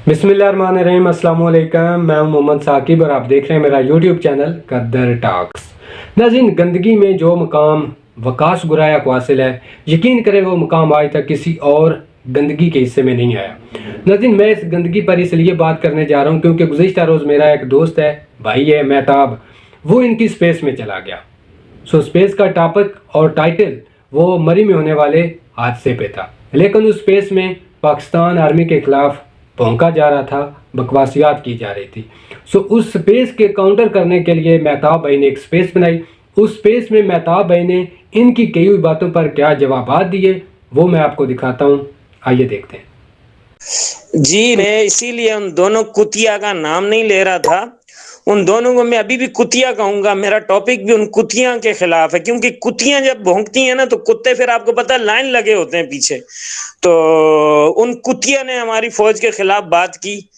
बिस्मिल्लाहिर्रहमानिर्रहीम, अस्सलाम वालेकुम। मैं हूं मोहम्मद साकिब और आप देख रहे हैं मेरा यूट्यूब चैनल कद्दर टॉक्स। नाज़रीन, गंदगी में जो मुकाम वकास गुराया को हासिल है, यकीन करें वो मुकाम आज तक किसी और गंदगी के हिस्से में नहीं आया। नाज़रीन, मैं इस गंदगी पर इसलिए बात करने जा रहा हूं क्योंकि गुज़िश्ता रोज़ मेरा एक दोस्त है, भाई है मेहताब, वो इनकी स्पेस में चला गया। स्पेस का टॉपिक और टाइटल वो मरी में होने वाले हादसे पे था, लेकिन उस स्पेस में पाकिस्तान आर्मी के खिलाफ भौंका जा रहा था, बकवासियात की जा रही थी। उस स्पेस के काउंटर करने के लिए मेहताब भाई ने एक स्पेस बनाई। उस स्पेस में मेहताब भाई ने इनकी कई हुई बातों पर क्या जवाबात दिए वो मैं आपको दिखाता हूँ, आइए देखते हैं। जी, मैं इसीलिए उन दोनों कुतिया का नाम नहीं ले रहा था। उन दोनों को मैं अभी भी कुतिया कहूंगा। मेरा टॉपिक भी उन कुतिया के खिलाफ है, क्योंकि कुतियां जब भौंकती हैं ना तो कुत्ते फिर आपको पता है लाइन लगे होते हैं पीछे। तो उन कुतिया ने हमारी फौज के खिलाफ बात की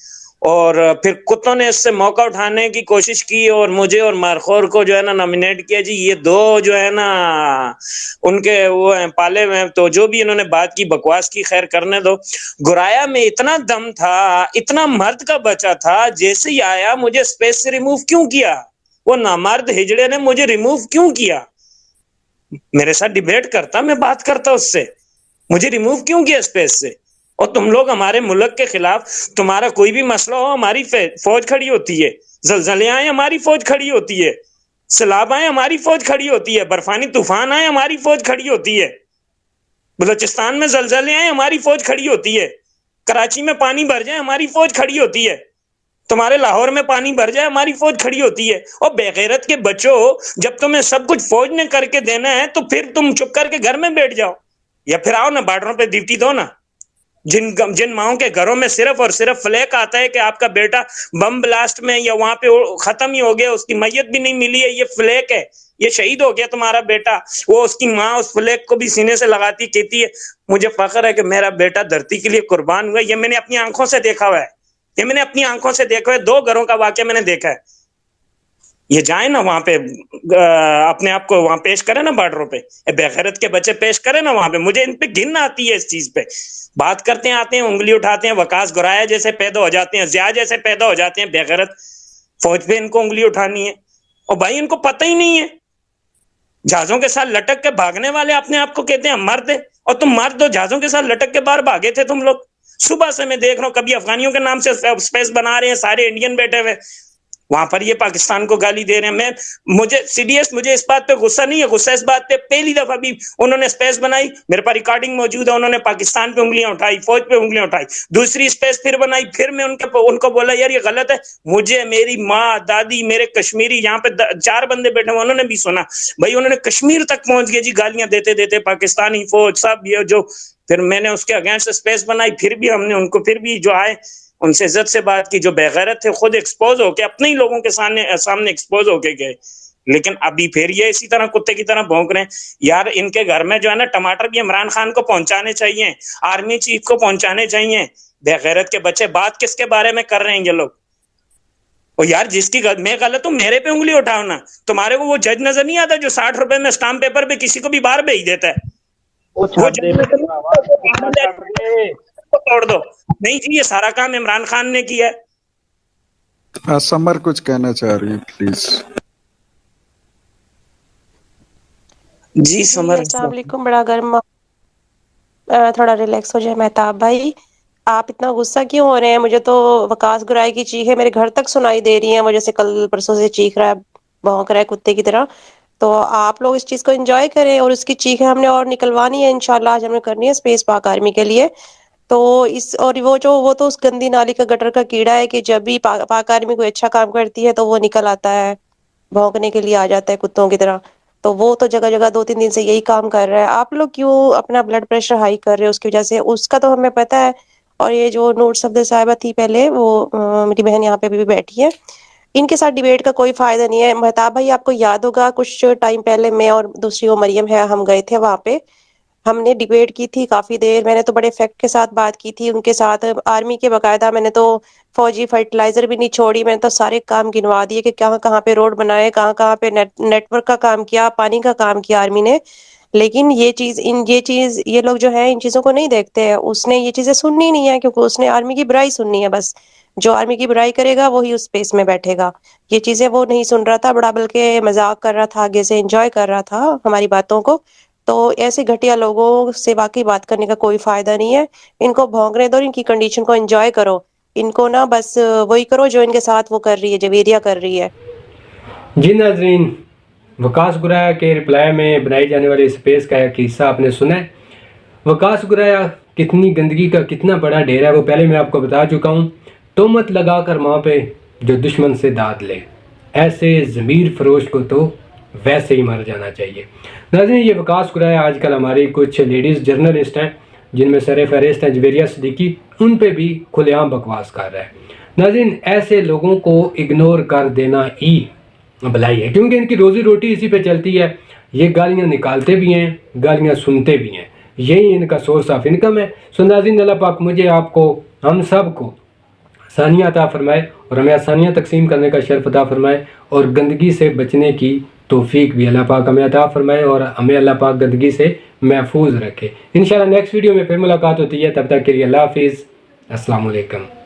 और फिर कुत्तों ने इससे मौका उठाने की कोशिश की और मुझे और मारखोर को जो है ना नॉमिनेट किया। जी, ये दो जो है ना उनके वो हैं पाले में, तो जो भी इन्होंने बात की बकवास की, खैर करने दो। गुराया में इतना दम था, इतना मर्द का बचा था, जैसे ही आया मुझे स्पेस से रिमूव क्यों किया? वो नामर्द हिजड़े ने मुझे रिमूव क्यों किया? मेरे साथ डिबेट करता, मैं बात करता उससे, मुझे रिमूव क्यों किया स्पेस से? और तुम लोग हमारे मुल्क के खिलाफ, तुम्हारा कोई भी मसला हो हमारी फौज खड़ी होती है, जलजले आए हमारी फौज खड़ी होती है, सैलाब आए हमारी फौज खड़ी होती है, बर्फानी तूफान आए हमारी फौज खड़ी होती है, बलूचिस्तान में जलजले आए हमारी फौज खड़ी होती है, कराची में पानी भर जाए हमारी फौज खड़ी होती है, तुम्हारे लाहौर में पानी भर जाए हमारी फौज खड़ी होती है। और बेगैरत के बच्चों, जब तुम्हें सब कुछ फौज ने करके देना है तो फिर तुम चुप करके घर में बैठ जाओ, या फिर आओ ना बॉर्डरों पे ड्यूटी दो ना। जिन माओं के घरों में सिर्फ और सिर्फ फ्लैग आता है कि आपका बेटा बम ब्लास्ट में या वहां पे खत्म ही हो गया, उसकी मैयत भी नहीं मिली है, ये फ्लैग है, ये शहीद हो गया तुम्हारा बेटा, वो उसकी माँ उस फ्लैग को भी सीने से लगाती, कहती है मुझे फख्र है कि मेरा बेटा धरती के लिए कुर्बान हुआ। ये मैंने अपनी आंखों से देखा हुआ है, ये मैंने अपनी आंखों से देखा है। 2 घरों का वाक्य मैंने देखा है। ये जाए ना वहां पे, अपने आप को वहां पेश करे ना बॉर्डरों पे, बेगैरत के बच्चे पेश करे ना वहां पे। मुझे इन पे घिन आती है इस चीज पे। बात करते हैं, आते हैं, उंगली उठाते हैं, वकास गुराया जैसे पैदा हो जाते हैं, जिया जैसे पैदा हो जाते हैं, बेगैरत फौज पे इनको उंगली उठानी है। और भाई इनको पता ही नहीं है, जहाजों के साथ लटक के भागने वाले अपने आप को कहते हैं मर्द है, और तुम मर्द हो, जहाजों के साथ लटक के बाहर भागे थे तुम लोग। सुबह से मैं देख रहा हूँ, कभी अफगानियों के नाम से स्पेस बना रहे हैं, सारे इंडियन बैठे हुए, वहां पर ये पाकिस्तान को गाली दे रहे हैं। मुझे इस बात पे गुस्सा नहीं है, गुस्सा इस बात पे पहली दफा भी उन्होंने स्पेस बनाई, मेरे पास रिकॉर्डिंग मौजूद है, उन्होंने पाकिस्तान पे उंगलियां उठाई, फौज पे उंगलियां उठाई, दूसरी स्पेस फिर बनाई, फिर मैं उनको बोला यार ये गलत है। मुझे मेरी माँ, दादी, मेरे कश्मीरी यहाँ पे 4 बंदे बैठे हुए, उन्होंने भी सुना। भाई उन्होंने कश्मीर तक पहुंच गए जी, गालियां देते देते पाकिस्तानी फौज सब ये जो। फिर मैंने उसके अगेंस्ट स्पेस बनाई, फिर भी हमने उनको, फिर भी जो आए उनसे इज्जत से बात की। जो बेगैरत थे खुद एक्सपोज होके, अपने ही लोगों के सामने एक्सपोज होके गए। लेकिन अभी फिर ये इसी तरह कुत्ते की तरह भौंक रहे हैं। यार इनके घर में जो है ना टमाटर भी इमरान खान को पहुंचाने चाहिए, आर्मी चीफ को पहुंचाने चाहिए। बेगैरत के बच्चे, बात किसके बारे में कर रहे हैं ये लोग? और यार जिसकी मैं गलत हूं मेरे पे उंगली उठाओ ना। तुम्हारे को वो जज नजर नहीं आता जो 60 रुपए में स्टाम्प पेपर पे किसी को भी बाहर भेज देता है? वो जज नजर नहीं आता, तोड़ दो। नहीं जी, ये सारा काम इमरान खान ने किया है। समर कुछ कहना चाह रही है, प्लीज। जी समर, अस्सलाम वालेकुम। बड़ा गर्म, थोड़ा रिलैक्स हो जाए मेहताब भाई। आप इतना गुस्सा क्यों हो रहे हैं? मुझे तो वकास गुराई की चीखें मेरे घर तक सुनाई दे रही हैं, वो जैसे कल परसों से चीख रहा है, भौंक रहा है कुत्ते की तरह। तो आप लोग इस चीज को एंजॉय करें, और उसकी चीखें हमने और निकलवानी है इंशाल्लाह। आज हमने करनी है स्पेस पाक आर्मी के लिए। तो इस और वो तो उस गंदी नाली का गटर का कीड़ा है कि जब भी पाक आर्मी कोई अच्छा काम करती है तो वो निकल आता है, भौंकने के लिए आ जाता है कुत्तों की तरह। तो वो तो जगह जगह 2-3 दिन से यही काम कर रहा है। आप लोग क्यों अपना ब्लड प्रेशर हाई कर रहे हो उसकी वजह से? उसका तो हमें पता है। और ये जो नूर सफदर साहिबा थी पहले, वो मेरी बहन यहाँ पे अभी भी बैठी है, इनके साथ डिबेट का कोई फायदा नहीं है। मेहताब भाई आपको याद होगा कुछ टाइम पहले मैं और दूसरी वो मरियम है, हम गए थे वहां पे, हमने डिबेट की थी काफी देर। मैंने तो बड़े फैक्ट के साथ बात की थी उनके साथ, आर्मी के बकायदा। मैंने तो फौजी फर्टिलाइजर भी नहीं छोड़ी, मैंने तो सारे काम गिनवा दिए कि कहाँ कहाँ पे रोड बनाए, कहाँ कहाँ पे नेटवर्क का काम किया, पानी का काम किया आर्मी ने। لیکن یہ لوگ جو ہے ان چیزوں کو نہیں دیکھتے ہیں. اس نے یہ چیزیں سننی نہیں ہے کیونکہ اس نے آرمی کی برائی سننی ہے. بس جو آرمی کی برائی کرے گا وہی اس اسپیس میں بیٹھے گا. یہ چیزیں وہ نہیں سن رہا تھا بڑا، بلکہ مذاق کر رہا تھا، آگے سے انجوائے کر رہا تھا ہماری باتوں کو. تو ایسے گھٹیا لوگوں سے واقعی بات کرنے کا کوئی فائدہ نہیں ہے. ان کو بھونکنے دو، ان کی کنڈیشن کو انجوائے کرو. ان کو نا بس وہی کرو جو ان کے ساتھ وہ کر رہی ہے، جویریہ کر رہی ہے. جی ناظرین، وکاس گرایا کے رپلائی میں بنائی جانے والی اسپیس کا ایک حصہ آپ نے سنا ہے. وکاس گرایا کتنی گندگی کا کتنا بڑا ڈیرا ہے وہ پہلے میں آپ کو بتا چکا ہوں. تہمت لگا کر ماں پہ جو دشمن سے داد لے، ایسے ضمیر فروش کو تو ویسے ہی مر جانا چاہیے. ناظرین، یہ وکاس گرایا آج کل ہماری کچھ لیڈیز جرنلسٹ ہیں جن میں سر فہرست ہیں جویریہ صدیقی، ان پہ بھی کھلے عام بکواس کر رہا ہے. ناظرین، ایسے لوگوں کو اگنور کر دینا ہی بھلائی ہے کیونکہ ان کی روزی روٹی اسی پہ چلتی ہے. یہ گالیاں نکالتے بھی ہیں، گالیاں سنتے بھی ہیں، یہی ان کا سورس آف انکم ہے. سو ناظرین، اللہ پاک مجھے، آپ کو، ہم سب کو آسانیاں عطا فرمائے اور ہمیں آسانیاں تقسیم کرنے کا شرف عطا فرمائے اور گندگی سے بچنے کی توفیق بھی اللہ پاک ہمیں عطا فرمائے اور ہمیں اللہ پاک گندگی سے محفوظ رکھے. انشاءاللہ نیکسٹ ویڈیو میں پھر ملاقات ہوتی ہے. تب تک کے لیے اللہ حافظ، السلام علیکم.